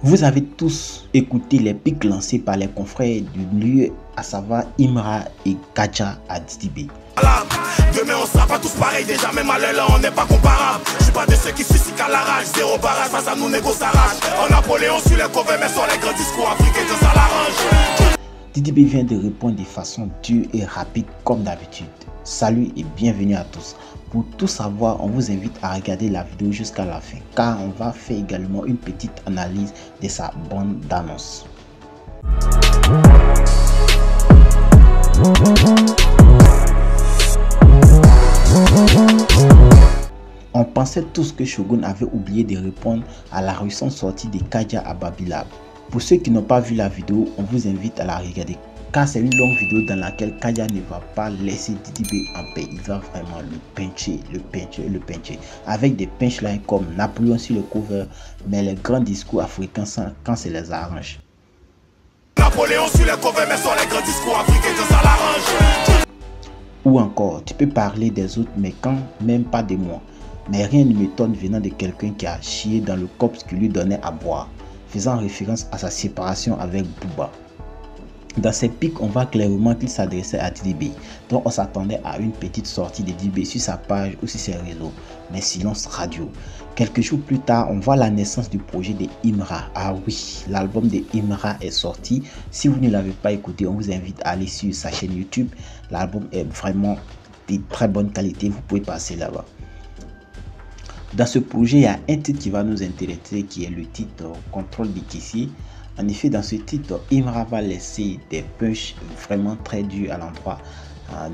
Vous avez tous écouté les pics lancés par les confrères du lieu, à savoir Imra et Kaja à Didibé. Demain on sera pas tous pareils, déjà même à l'aile on n'est pas comparable. Je suis pas de ceux qui suicident à l'arrache, zéro barrage, face à nous négo s'arrache. En Napoléon sur les covers, mais sur les grands discours africains, ça l'arrange. Didibé vient de répondre de façon dure et rapide comme d'habitude. Salut et bienvenue à tous. Pour tout savoir, on vous invite à regarder la vidéo jusqu'à la fin, car on va faire également une petite analyse de sa bande d'annonce. On pensait tous que Shogun avait oublié de répondre à la récente sortie de Kaja à Babylab. Pour ceux qui n'ont pas vu la vidéo, on vous invite à la regarder, car c'est une longue vidéo dans laquelle Kaja ne va pas laisser Didibé en paix. Il va vraiment le pincher, avec des punchlines comme Napoléon sur le cover, mais les grands discours africains quand ça les arrange. Napoléon sur les covers, mais sur les grands discours africains, ça l'arrange. Ou encore, tu peux parler des autres, mais quand même pas de moi. Mais rien ne m'étonne venant de quelqu'un qui a chié dans le cops qui lui donnait à boire, faisant référence à sa séparation avec Booba. Dans ces pics, on voit clairement qu'il s'adressait à Didibé, donc on s'attendait à une petite sortie de Didibé sur sa page ou sur ses réseaux, mais silence radio. Quelques jours plus tard, on voit la naissance du projet de Imra. Ah oui, l'album de Imra est sorti. Si vous ne l'avez pas écouté, on vous invite à aller sur sa chaîne YouTube. L'album est vraiment de très bonne qualité, vous pouvez passer là-bas. Dans ce projet, il y a un titre qui va nous intéresser, qui est le titre Contrôle des caissiers. En effet, dans ce titre, Imra va laisser des punchs vraiment très durs à l'endroit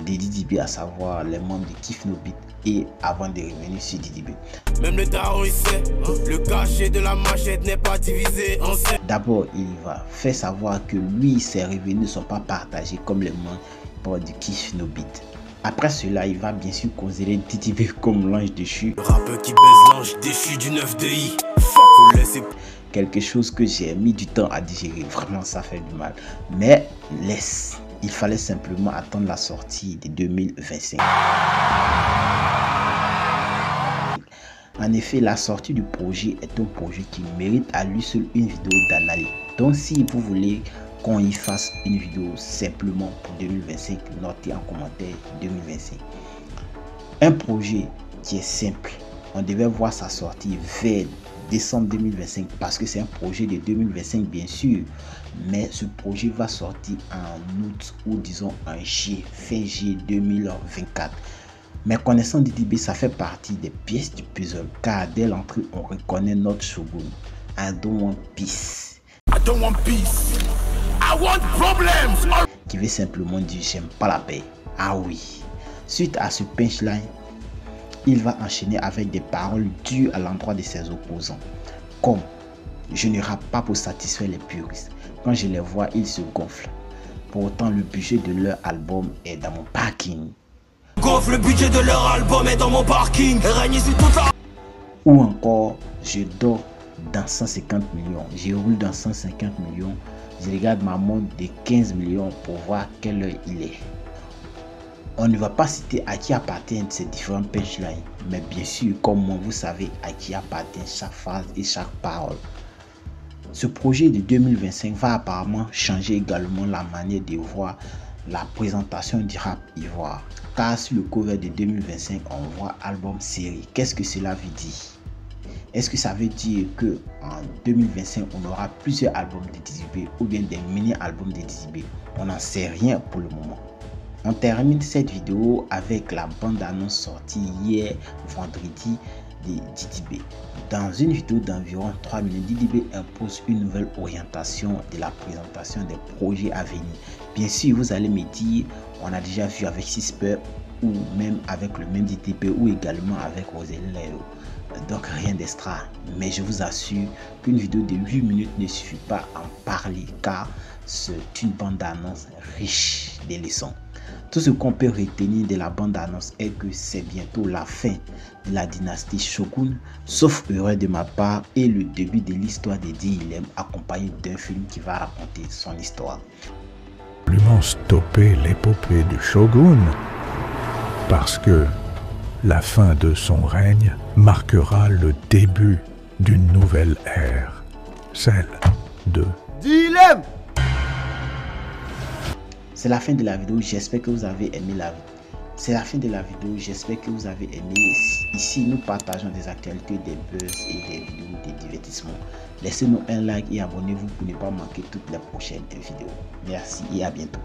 de Didibé, à savoir les membres de Kiff No Beat, et avant de revenir sur Didibé. Même le daron il sait, le cachet de la machette n'est pas divisé en sept. D'abord, il va faire savoir que lui, ses revenus ne sont pas partagés comme les membres de Kiff No Beat. Après cela, il va bien sûr considérer Didibé comme l'ange déchu. Le rappeur qui baise l'ange déchu du 9 de I. Faut laisser. Quelque chose que j'ai mis du temps à digérer, vraiment ça fait du mal. Mais il fallait simplement attendre la sortie de 2025. En effet, la sortie du projet est un projet qui mérite à lui seul une vidéo d'analyse. Donc si vous voulez qu'on y fasse une vidéo simplement pour 2025, notez en commentaire 2025. Un projet qui est simple. On devait voir sa sortie vers décembre 2025 parce que c'est un projet de 2025 bien sûr, mais ce projet va sortir en août ou disons en fin juillet 2024. Mais connaissant Didibé, ça fait partie des pièces du puzzle, car dès l'entrée on reconnaît notre Shogun. I don't want peace. I don't want peace. I want problems. Qui veut simplement dire j'aime pas la paix. Ah oui. Suite à ce punchline, il va enchaîner avec des paroles dures à l'endroit de ses opposants. Comme je ne rappe pas pour satisfaire les puristes. Quand je les vois, ils se gonflent. Pourtant, le budget de leur album est dans mon parking. Gonfle, le budget de leur album est dans mon parking. Règne sur toute la... Ou encore, je dors dans 150 millions. Je roule dans 150 millions. Je regarde ma montre de 15 millions pour voir quelle heure il est. On ne va pas citer à qui appartiennent ces différents punchlines, mais bien sûr, comme moi, vous savez à qui appartient chaque phrase et chaque parole. Ce projet de 2025 va apparemment changer également la manière de voir la présentation du rap ivoire. Car sur le cover de 2025, on voit album série. Qu'est-ce que cela veut dire? Est-ce que ça veut dire que en 2025, on aura plusieurs albums de Didibé ou bien des mini-albums de Didibé? On n'en sait rien pour le moment. On termine cette vidéo avec la bande-annonce sortie hier vendredi de Didibé. Dans une vidéo d'environ 3 minutes, Didibé impose une nouvelle orientation de la présentation des projets à venir. Bien sûr, vous allez me dire, on a déjà vu avec Sisper ou même avec le même Didibé ou également avec Roséline Leo. Donc rien d'extra. Mais je vous assure qu'une vidéo de 8 minutes ne suffit pas à en parler car c'est une bande-annonce riche de leçons. Tout ce qu'on peut retenir de la bande-annonce est que c'est bientôt la fin de la dynastie Shogun, sauf erreur de ma part, et le début de l'histoire de D.I.L.M accompagné d'un film qui va raconter son histoire. Absolument stopper l'épopée du Shogun, parce que la fin de son règne marquera le début d'une nouvelle ère, celle de Dilemme. C'est la fin de la vidéo, j'espère que vous avez aimé la vidéo. C'est la fin de la vidéo, j'espère que vous avez aimé. Ici, nous partageons des actualités, des buzz et des vidéos de divertissement. Laissez-nous un like et abonnez-vous pour ne pas manquer toutes les prochaines vidéos. Merci et à bientôt.